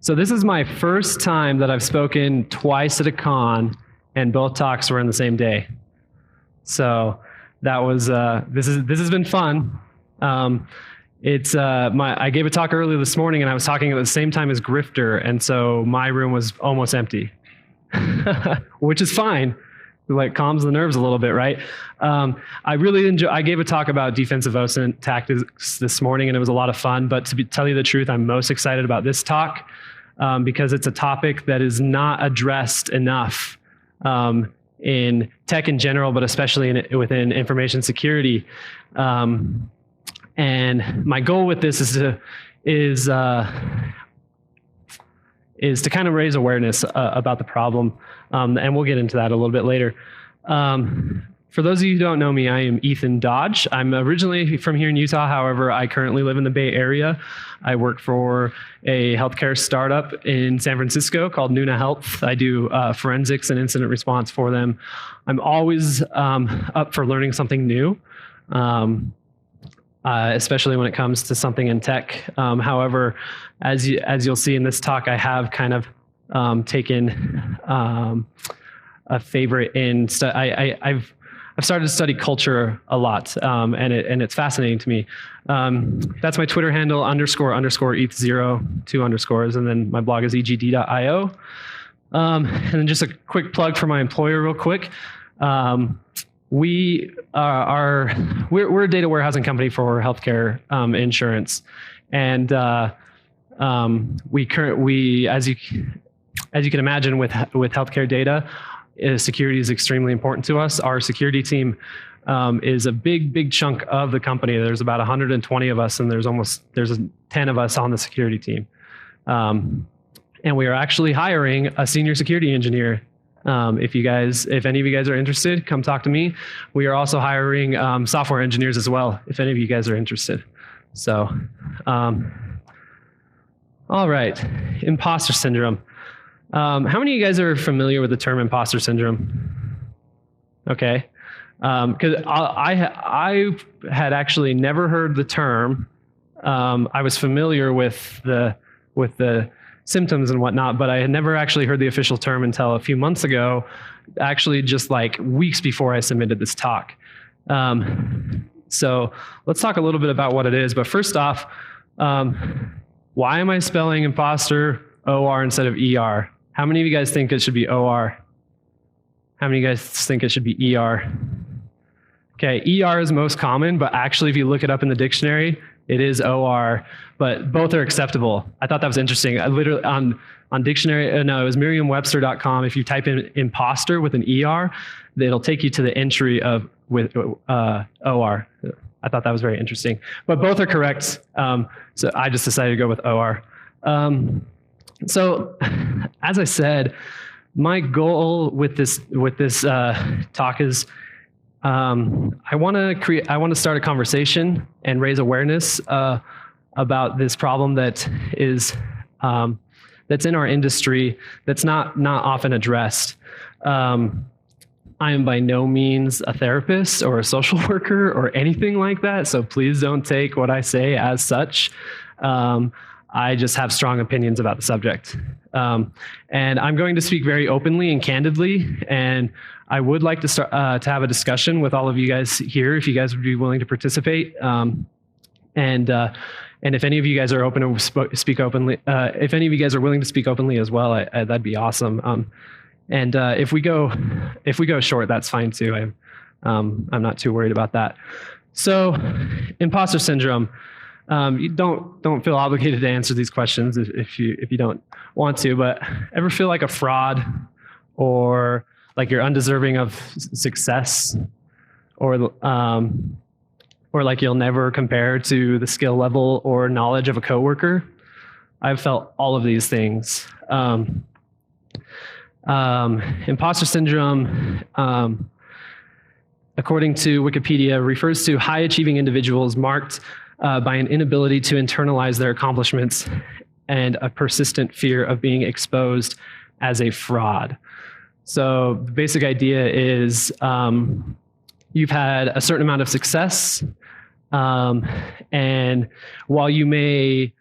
So this is my first time that I've spoken twice at a con, and both talks were in the same day. So that was this has been fun. I gave a talk earlier this morning, and I was talking at the same time as Grifter, and so my room was almost empty, which is fine. It like calms the nerves a little bit, right? I gave a talk about defensive OSINT tactics this morning, and it was a lot of fun. But to tell you the truth, I'm most excited about this talk because it's a topic that is not addressed enough in tech in general, but especially within information security. And my goal with this is to kind of raise awareness about the problem. And we'll get into that a little bit later. For those of you who don't know me, I am Ethan Dodge. I'm originally from here in Utah. However, I currently live in the Bay Area. I work for a healthcare startup in San Francisco called Nuna Health. I do forensics and incident response for them. I'm always up for learning something new, especially when it comes to something in tech. However, as you'll see in this talk, I have kind of taken a favorite in I've started to study culture a lot, and it's fascinating to me. That's my Twitter handle, __ETH0, 2 underscores, and then my blog is egd.io. And then just a quick plug for my employer real quick. We're a data warehousing company for healthcare insurance, and we as you can imagine with healthcare data, security is extremely important to us. Our security team is a big chunk of the company. There's about 120 of us, and there's 10 of us on the security team. And we are actually hiring a senior security engineer. If any of you guys are interested, come talk to me. We are also hiring software engineers as well, if any of you guys are interested. So, all right, imposter syndrome. How many of you guys are familiar with the term imposter syndrome? Okay, because I had actually never heard the term. I was familiar with the symptoms and whatnot, but I had never actually heard the official term until a few months ago, actually just like weeks before I submitted this talk. So let's talk a little bit about what it is. But first off, why am I spelling imposter OR instead of ER? How many of you guys think it should be OR? How many of you guys think it should be ER? Okay, ER is most common, but actually if you look it up in the dictionary, it is OR, but both are acceptable. I thought that was interesting. I literally on dictionary, no, it was Merriam-Webster.com. If you type in imposter with an ER, it'll take you to the entry with OR. I thought that was very interesting, but both are correct. So I just decided to go with OR. So, as I said, my goal with this talk is I want to start a conversation and raise awareness about this problem that is that's in our industry that's not often addressed. I am by no means a therapist or a social worker or anything like that, so please don't take what I say as such. I just have strong opinions about the subject. And I'm going to speak very openly and candidly, and I would like to start to have a discussion with all of you guys here, if you guys would be willing to participate. And if any of you guys are open to speak openly, if any of you guys are willing to speak openly as well, that'd be awesome. And if we go short, that's fine too. I'm not too worried about that. So, imposter syndrome. You don't feel obligated to answer these questions if you don't want to, but ever feel like a fraud, or like you're undeserving of success, or like you'll never compare to the skill level or knowledge of a coworker? I've felt all of these things. Imposter syndrome, according to Wikipedia, refers to high-achieving individuals marked by an inability to internalize their accomplishments and a persistent fear of being exposed as a fraud. So the basic idea is you've had a certain amount of success, and while you may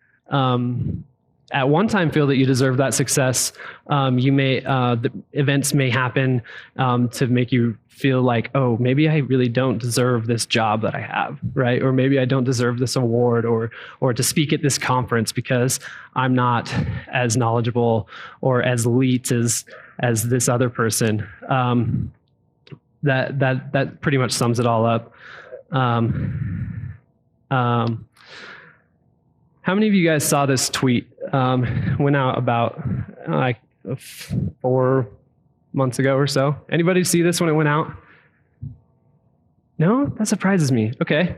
at one time feel that you deserve that success. The events may happen to make you feel like, oh, maybe I really don't deserve this job that I have, right? Or maybe I don't deserve this award or to speak at this conference because I'm not as knowledgeable or as elite as this other person. That pretty much sums it all up. How many of you guys saw this tweet? Went out about like 4 months ago or so. Anybody see this when it went out? No? That surprises me. Okay.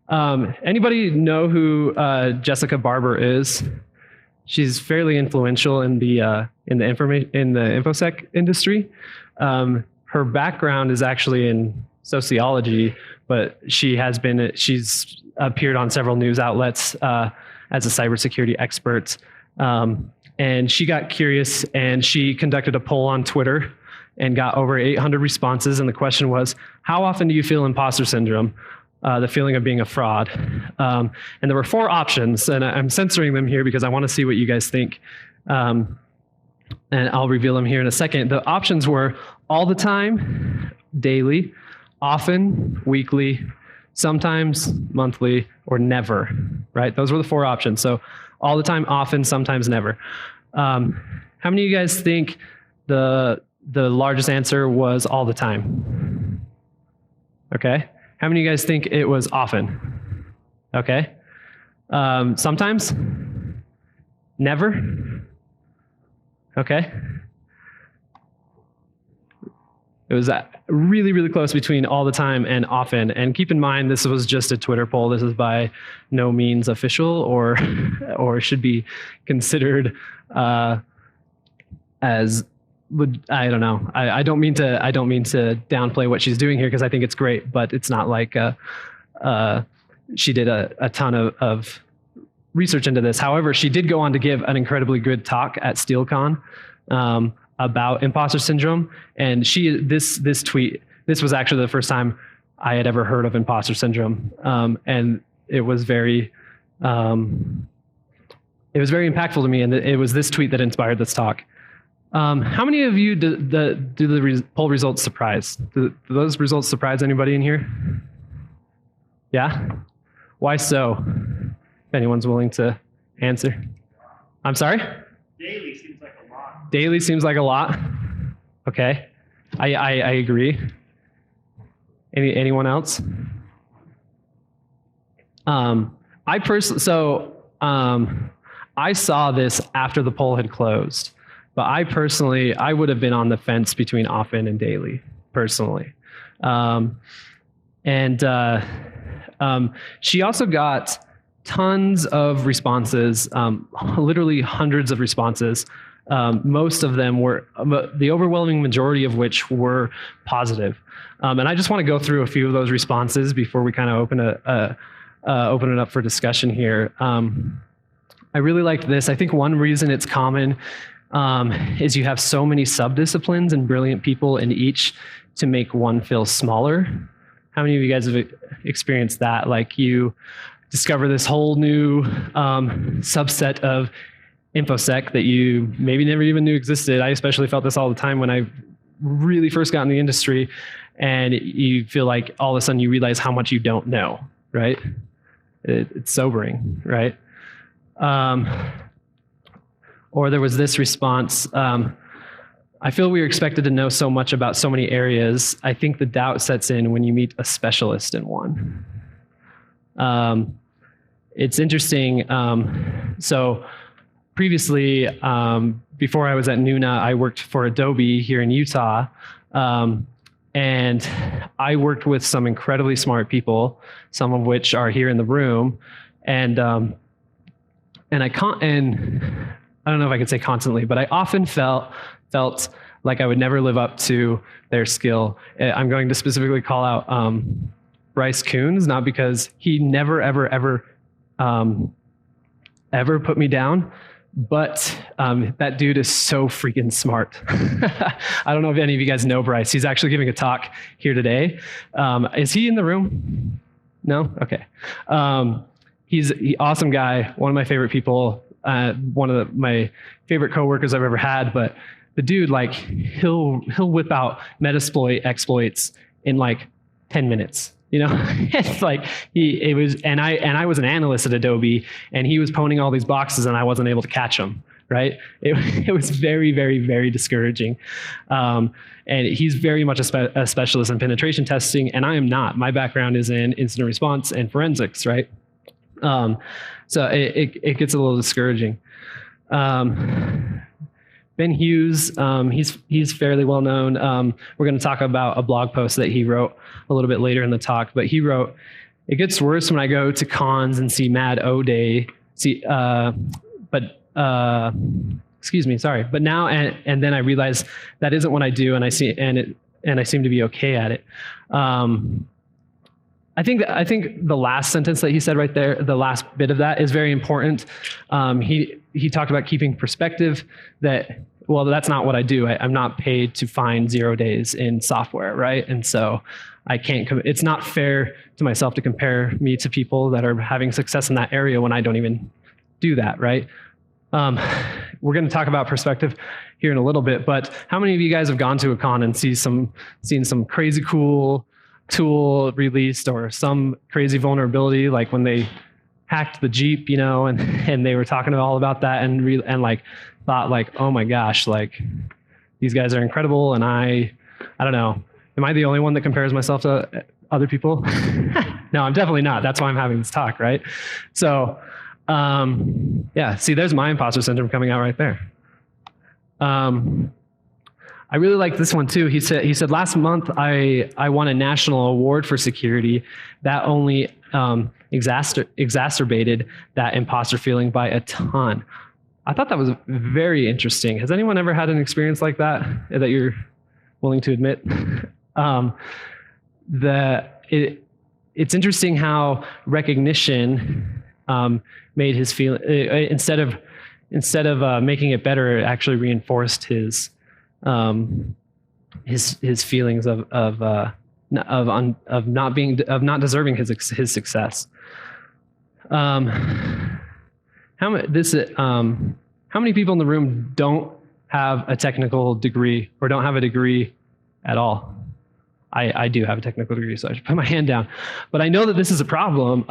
Anybody know who Jessica Barber is? She's fairly influential in the InfoSec industry. Her background is actually in sociology, but she's appeared on several news outlets as a cybersecurity expert. And she got curious and she conducted a poll on Twitter and got over 800 responses. And the question was, how often do you feel imposter syndrome? The feeling of being a fraud. And there were 4 options, and I'm censoring them here because I want to see what you guys think. And I'll reveal them here in a second. The options were all the time, daily, often, weekly, sometimes, monthly, or never, right? Those were the 4 options. So all the time, often, sometimes, never. How many of you guys think the largest answer was all the time? Okay. How many of you guys think it was often? Okay. Sometimes? Never? Okay. It was really, really close between all the time and often. And keep in mind, this was just a Twitter poll. This is by no means official or should be considered as, I don't know. I don't mean to downplay what she's doing here because I think it's great, but it's not like she did a ton of research into this. However, she did go on to give an incredibly good talk at SAINTCON about imposter syndrome. And this tweet, this was actually the first time I had ever heard of imposter syndrome. And it was very impactful to me. And it was this tweet that inspired this talk. How many of you do the poll results surprise? Do those results surprise anybody in here? Yeah? Why so? If anyone's willing to answer. I'm sorry? Daily seems like a lot. Daily seems like a lot. Okay. I agree. Anyone else? I saw this after the poll had closed, but I would have been on the fence between often and daily, personally. She also got tons of responses, literally hundreds of responses. Most of them were, the overwhelming majority of which were positive. And I just want to go through a few of those responses before we kind of open it up for discussion here. I really liked this. I think one reason it's common is you have so many sub-disciplines and brilliant people in each to make one feel smaller. How many of you guys have experienced that? Like you discover this whole new subset of InfoSec that you maybe never even knew existed. I especially felt this all the time when I really first got in the industry, and you feel like all of a sudden you realize how much you don't know, right? It's sobering, right? Or there was this response, I feel we are expected to know so much about so many areas. I think the doubt sets in when you meet a specialist in one. It's interesting. So previously, before I was at Nuna, I worked for Adobe here in Utah. And I worked with some incredibly smart people, some of which are here in the room. And I don't know if I could say constantly, but I often felt like I would never live up to their skill. I'm going to specifically call out Bryce Coons, not because he never, ever put me down, but that dude is so freaking smart. I don't know if any of you guys know Bryce. He's actually giving a talk here today. Is he in the room? No? Okay. He's an awesome guy, one of my favorite people. one of my favorite coworkers I've ever had, but the dude, like, he'll whip out Metasploit exploits in like 10 minutes. You know, it's like I was an analyst at Adobe, and he was pwning all these boxes, and I wasn't able to catch them. Right? It was very, very, very discouraging. And he's very much a specialist in penetration testing, and I am not. My background is in incident response and forensics, right? So it gets a little discouraging. Ben Hughes, he's fairly well known. We're going to talk about a blog post that he wrote a little bit later in the talk, but he wrote, "It gets worse when I go to cons and see Mad O Day, but now and then I realize that isn't what I do, and I seem to be okay at it." I think the last sentence that he said right there, the last bit of that, is very important. He talked about keeping perspective, that, well, that's not what I do. I'm not paid to find 0 days in software, right? And so I can't. It's not fair to myself to compare me to people that are having success in that area when I don't even do that, right? We're going to talk about perspective here in a little bit, but how many of you guys have gone to a con and seen some crazy cool tool released, or some crazy vulnerability, like when they hacked the Jeep, you know, and they were talking all about that, and like thought like, oh my gosh, like these guys are incredible, and I don't know, am I the only one that compares myself to other people? No, I'm definitely not. That's why I'm having this talk, right? So yeah, see, there's my imposter syndrome coming out right there. I really like this one too. He said, "Last month I won a national award for security that only exacerbated that imposter feeling by a ton." I thought that was very interesting. Has anyone ever had an experience like that you're willing to admit? It's interesting how recognition made his feel, instead of making it better, it actually reinforced his feelings of not deserving his success. How many people in the room don't have a technical degree, or don't have a degree at all? I do have a technical degree, so I should put my hand down. But I know that this is a problem.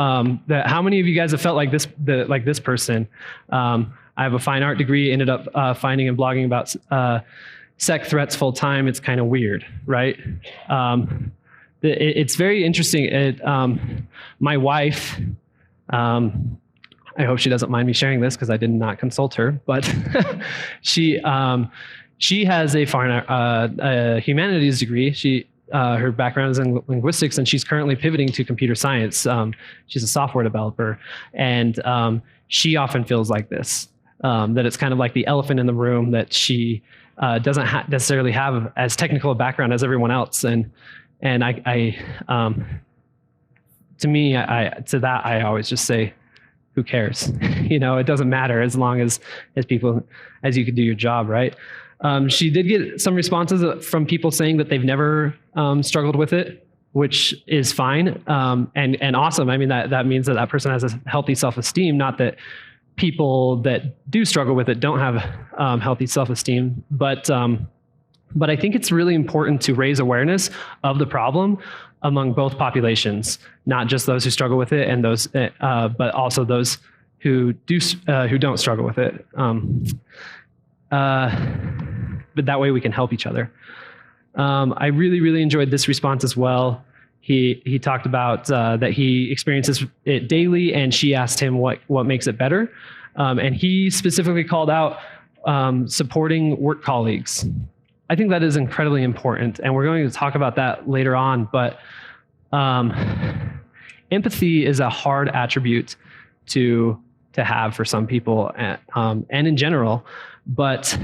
That how many of you guys have felt like this person? I have a fine art degree, ended up finding and blogging about sec threats full time. It's kind of weird, right? It's very interesting. My wife, I hope she doesn't mind me sharing this because I did not consult her, but she has a fine art, a humanities degree. Her background is in linguistics, and she's currently pivoting to computer science. She's a software developer, and she often feels like this, that it's kind of like the elephant in the room, that she doesn't necessarily have as technical a background as everyone else. And I always just say, who cares? You know, it doesn't matter as long as you can do your job, right? She did get some responses from people saying that they've never struggled with it, which is fine and awesome. I mean, that means that person has a healthy self-esteem, not that people that do struggle with it don't have healthy self-esteem. But I think it's really important to raise awareness of the problem among both populations, not just those who struggle with it and those, but also those who don't struggle with it. But that way we can help each other. I really, really enjoyed this response as well. He talked about that he experiences it daily, and she asked him what makes it better. And he specifically called out supporting work colleagues. I think that is incredibly important, and we're going to talk about that later on. But empathy is a hard attribute to have for some people, and in general. But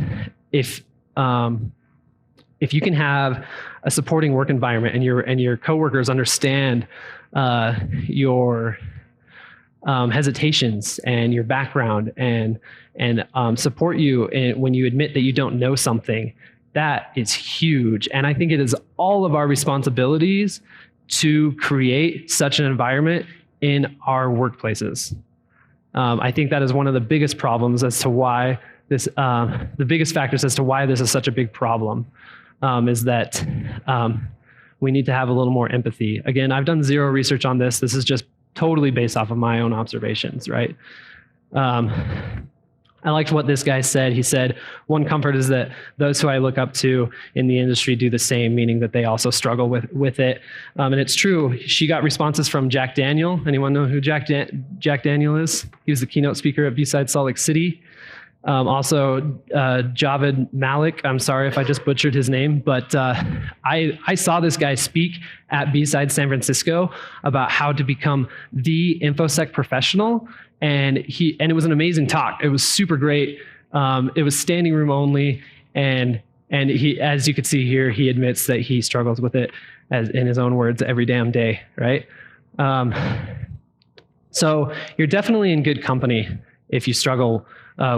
if you can have a supporting work environment, and your coworkers understand your hesitations and your background, and support you when you admit that you don't know something, that is huge. And I think it is all of our responsibilities to create such an environment in our workplaces. I think that is one of the biggest problems as to why this, the biggest factors as to why this is such a big problem, is that we need to have a little more empathy. Again, I've done zero research on this. This is just totally based off of my own observations, right? I liked what this guy said. He said, one comfort is that those who I look up to in the industry do the same, meaning that they also struggle with it. And it's true. She got responses from Jack Daniel. Anyone know who Jack Daniel is? He was the keynote speaker at B-Side Salt Lake City. Also, Javed Malik, I'm sorry if I just butchered his name, but I saw this guy speak at B-Side San Francisco about how to become the InfoSec professional, and it was an amazing talk. It was super great. It was standing room only, and he, as you can see here, he admits that he struggles with it, as in his own words, every damn day, right? So you're definitely in good company if you struggle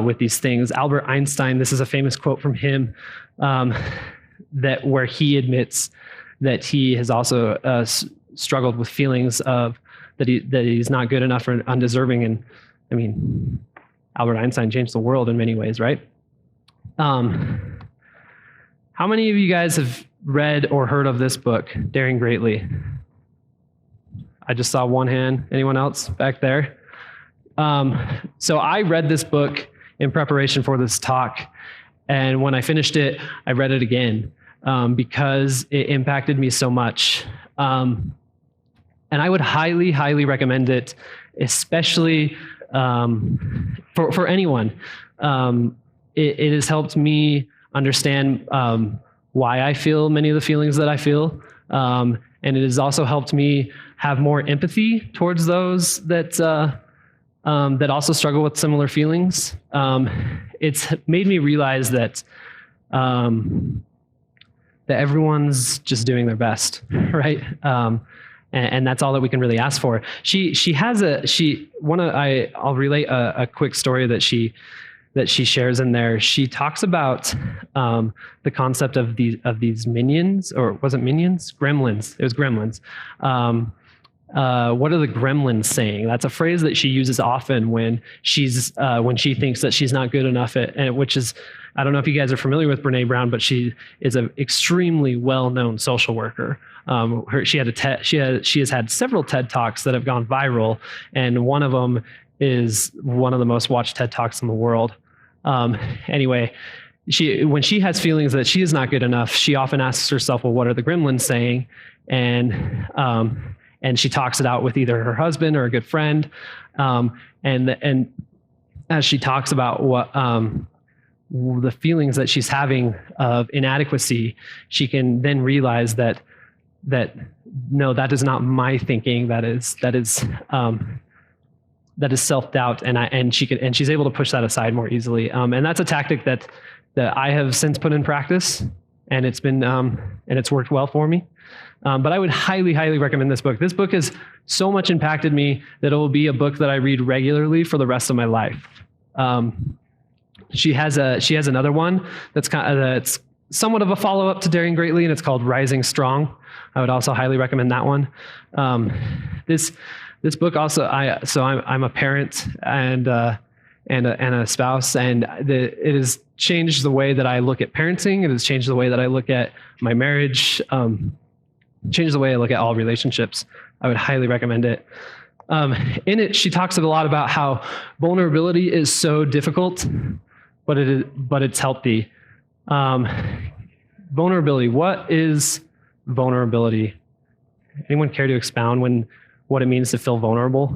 with these things. Albert Einstein, this is a famous quote from him, that where he admits that he has also struggled with feelings of that he's not good enough or undeserving. And I mean, Albert Einstein changed the world in many ways, right? How many of you guys have read or heard of this book, Daring Greatly? I just saw one hand. Anyone else back there? So I read this book in preparation for this talk, and when I finished it, I read it again because it impacted me so much. And I would highly, highly recommend it, especially for anyone. It has helped me understand why I feel many of the feelings that I feel, and it has also helped me have more empathy towards those that that also struggle with similar feelings. It's made me realize that that everyone's just doing their best, right? And that's all that we can really ask for. I'll relate a quick story that she shares in there. She talks about the concept of these minions, or was it minions? Gremlins. It was gremlins. What are the gremlins saying? That's a phrase that she uses often when she thinks that she's not good enough at, which is, I don't know if you guys are familiar with Brene Brown, but she is an extremely well-known social worker. She has had several TED Talks that have gone viral, and one of them is one of the most watched TED Talks in the world. Anyway, when she has feelings that she is not good enough, she often asks herself, well, what are the gremlins saying? And she talks it out with either her husband or a good friend. And as she talks about what the feelings that she's having of inadequacy, she can then realize that no, that is not my thinking. That is self-doubt, and she's able to push that aside more easily. And that's a tactic that I have since put in practice, and it's been and it's worked well for me. But I would highly, highly recommend this book. This book has so much impacted me that it will be a book that I read regularly for the rest of my life. She has another one that's somewhat of a follow-up to Daring Greatly, and it's called Rising Strong. I would also highly recommend that one. This book also, I'm a parent and a spouse, and it has changed the way that I look at parenting. It has changed the way that I look at my marriage. Changed the way I look at all relationships. I would highly recommend it. In it, she talks a lot about how vulnerability is so difficult, but it's healthy. Vulnerability. What is vulnerability? Anyone care to expound what it means to feel vulnerable?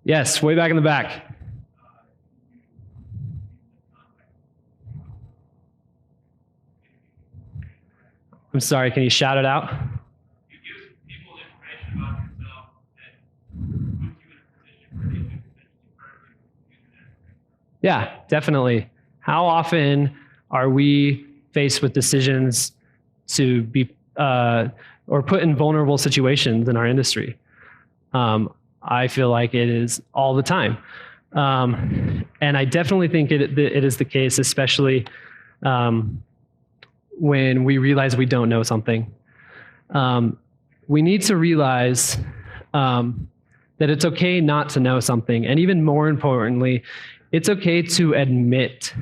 Yes, way back in the back. I'm sorry, can you shout it out? You give people information about yourself that puts you in a position where they can potentially hurt you. Yeah, definitely. How often are we faced with decisions to be or put in vulnerable situations in our industry? I feel like it is all the time. And I definitely think it is the case, especially when we realize we don't know something. We need to realize that it's okay not to know something. And even more importantly, it's okay to admit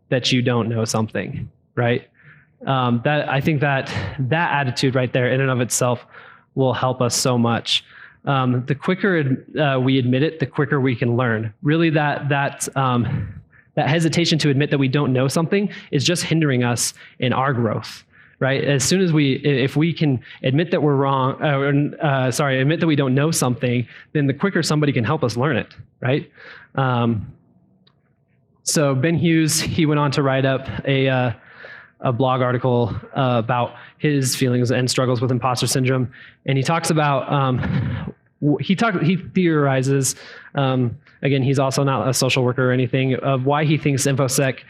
that you don't know something, right? I think that attitude right there in and of itself will help us so much. The quicker we admit it, the quicker we can learn. Really, that hesitation to admit that we don't know something is just hindering us in our growth, right? As soon as if we can admit that we're wrong, admit that we don't know something, then the quicker somebody can help us learn it, right? So Ben Hughes, he went on to write up a blog article about his feelings and struggles with imposter syndrome, and he talks about he theorizes. Again, he's also not a social worker or anything, of why he thinks impostor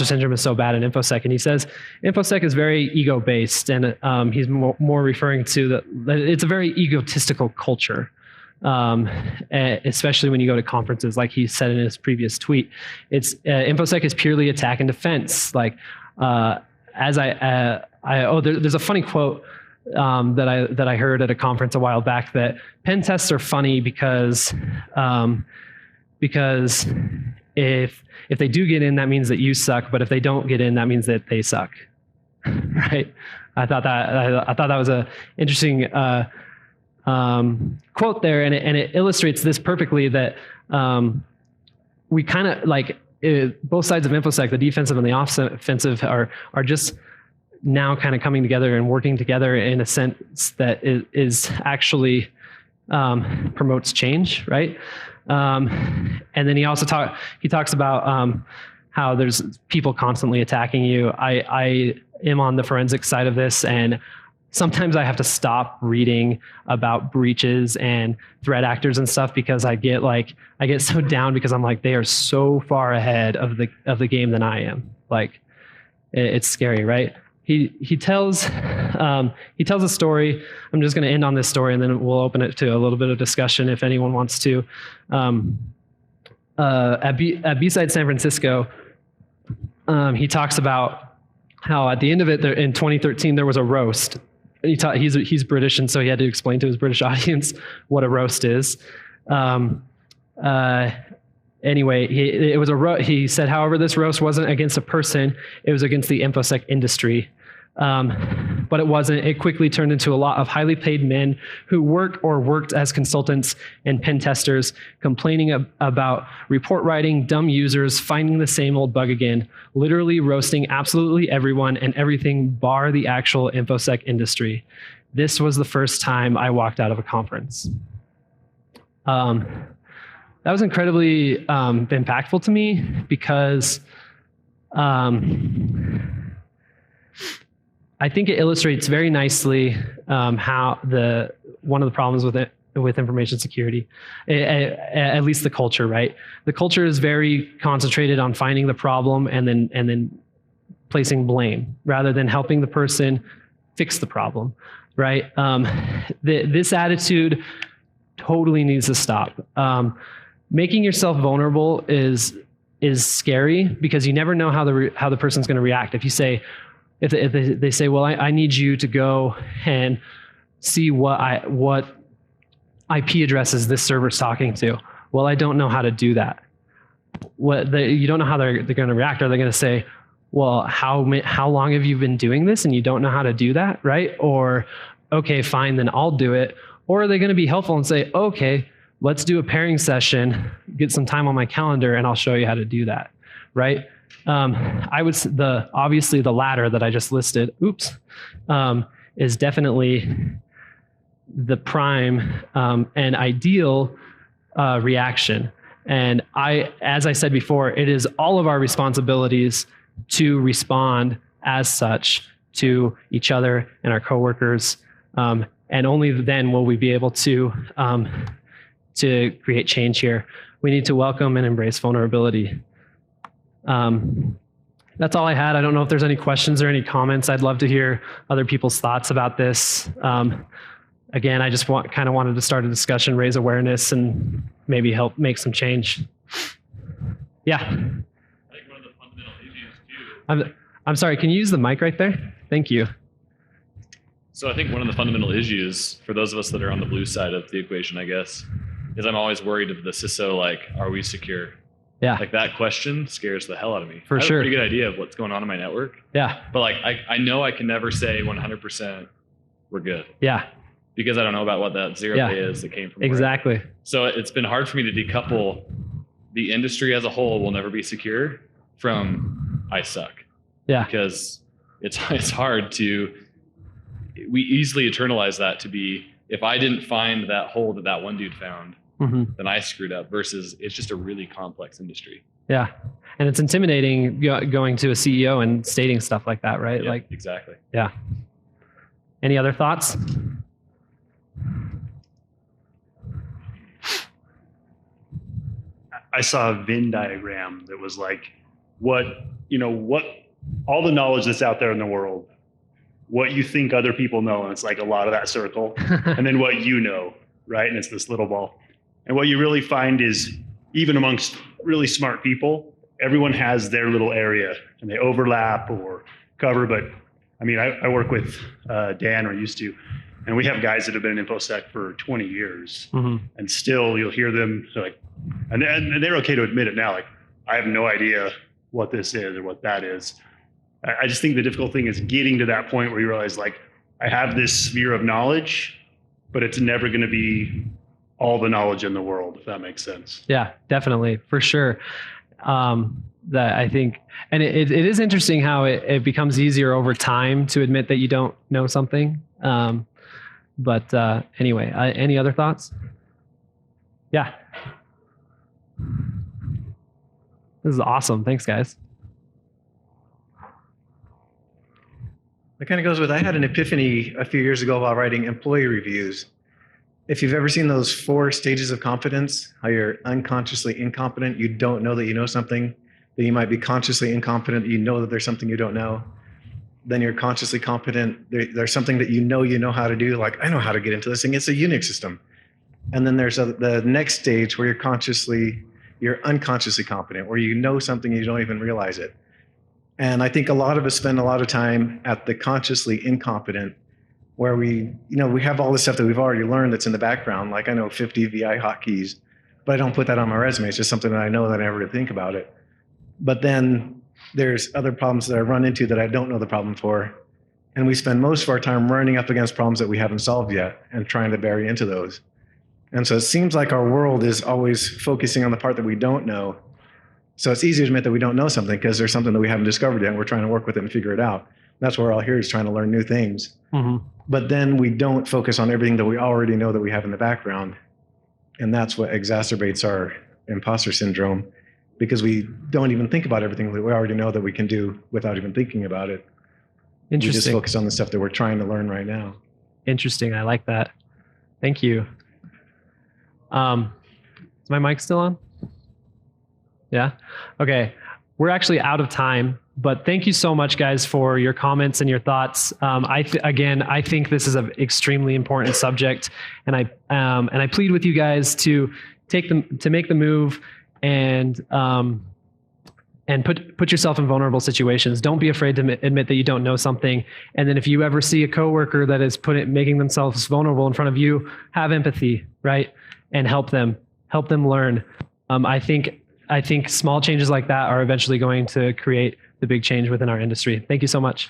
syndrome is so bad in InfoSec. And he says InfoSec is very ego-based, and he's more referring to that it's a very egotistical culture, especially when you go to conferences, like he said in his previous tweet. It's InfoSec is purely attack and defense. Like there's a funny quote that I heard at a conference a while back, that pen tests are funny because if they do get in, that means that you suck, but if they don't get in, that means that they suck, right? I thought that was a interesting quote there, and it illustrates this perfectly, that we kind of like both sides of InfoSec, the defensive and the offensive, are just now kind of coming together and working together in a sense that is actually promotes change, right? And then he also talks about how there's people constantly attacking you. I am on the forensic side of this, and sometimes I have to stop reading about breaches and threat actors and stuff, because I get so down, because I'm like, they are so far ahead of the game than I am. Like, it's scary, right? He tells a story. I'm just going to end on this story, and then we'll open it to a little bit of discussion if anyone wants to. At B-Side San Francisco, he talks about how at the end of it, in 2013, there was a roast. He's British, and so he had to explain to his British audience what a roast is. Anyway, he said, however, this roast wasn't against a person, it was against the InfoSec industry. But it wasn't. It quickly turned into a lot of highly paid men who worked as consultants and pen testers, complaining about report writing, dumb users, finding the same old bug again, literally roasting absolutely everyone and everything bar the actual InfoSec industry. This was the first time I walked out of a conference. That was incredibly impactful to me, because I think it illustrates very nicely how one of the problems with information security, at least the culture, right? The culture is very concentrated on finding the problem and then placing blame, rather than helping the person fix the problem, right? This attitude totally needs to stop. Making yourself vulnerable is scary, because you never know how the person's going to react. If you say, if they say, well, I need you to go and see what IP addresses this server's talking to. Well, I don't know how to do that. You don't know how they're going to react. Are they going to say, well, how long have you been doing this and you don't know how to do that, right? Or, okay, fine, then I'll do it. Or are they going to be helpful and say, okay, let's do a pairing session, get some time on my calendar, and I'll show you how to do that, right? Obviously the latter that I just listed, is definitely the prime and ideal reaction. And as I said before, it is all of our responsibilities to respond as such to each other and our coworkers, and only then will we be able to create change here. We need to welcome and embrace vulnerability. That's all I had. I don't know if there's any questions or any comments. I'd love to hear other people's thoughts about this. Again, I just kind of wanted to start a discussion, raise awareness, and maybe help make some change. Yeah. I think one of the fundamental issues too. I'm sorry, can you use the mic right there? Thank you. So I think one of the fundamental issues for those of us that are on the blue side of the equation, I guess, is I'm always worried of the CISO, like, are we secure? Yeah. Like that question scares the hell out of me. For I have sure. a pretty good idea of what's going on in my network, Yeah. but like I know I can never say 100% we're good Yeah. because I don't know about what that zero Yeah. day is that came from where. Exactly. So it's been hard for me to decouple the industry as a whole will never be secure from I suck. Yeah. Because it's hard to, we easily internalize that to be, if I didn't find that hole that one dude found, then I screwed up, versus it's just a really complex industry. Yeah. And it's intimidating going to a CEO and stating stuff like that, right? Yeah, like, exactly. Yeah. Any other thoughts? I saw a Venn diagram that was like, what all the knowledge that's out there in the world, what you think other people know, and it's like a lot of that circle, and then what you know, right? And it's this little ball. And what you really find is, even amongst really smart people, everyone has their little area and they overlap or cover. But I mean, I work with Dan, or used to, and we have guys that have been in InfoSec for 20 years, and still you'll hear them like, and they're okay to admit it now, like, I have no idea what this is or what that is. I just think the difficult thing is getting to that point where you realize, like, I have this sphere of knowledge, but it's never going to be all the knowledge in the world, if that makes sense. Yeah, definitely. For sure. That I think, and it is interesting how it becomes easier over time to admit that you don't know something. But anyway, any other thoughts? Yeah. This is awesome. Thanks, guys. It kind of goes with, I had an epiphany a few years ago while writing employee reviews. If you've ever seen those 4 stages of competence, how you're unconsciously incompetent, you don't know that you know something, then you might be consciously incompetent, you know that there's something you don't know. Then you're consciously competent, there's something that you know how to do, like, I know how to get into this thing, it's a Unix system. And then there's the next stage where you're unconsciously competent, where you know something and you don't even realize it. And I think a lot of us spend a lot of time at the consciously incompetent, where we have all this stuff that we've already learned that's in the background. Like, I know 50 VI hotkeys, but I don't put that on my resume. It's just something that I know that I never think about it. But then there's other problems that I run into that I don't know the problem for. And we spend most of our time running up against problems that we haven't solved yet and trying to bury into those. And so it seems like our world is always focusing on the part that we don't know. So it's easy to admit that we don't know something because there's something that we haven't discovered yet, and we're trying to work with it and figure it out. That's what we're all here, is trying to learn new things. But then we don't focus on everything that we already know that we have in the background. And that's what exacerbates our imposter syndrome, because we don't even think about everything that we already know that we can do without even thinking about it. We just focus on the stuff that we're trying to learn right now. Interesting. I like that. Thank you. Is my mic still on? Yeah. Okay. We're actually out of time, but thank you so much, guys, for your comments and your thoughts. I think this is an extremely important subject, and I plead with you guys to make the move and put yourself in vulnerable situations. Don't be afraid to admit that you don't know something. And then if you ever see a coworker that is making themselves vulnerable in front of you, have empathy, right? And help them learn. I think small changes like that are eventually going to create the big change within our industry. Thank you so much.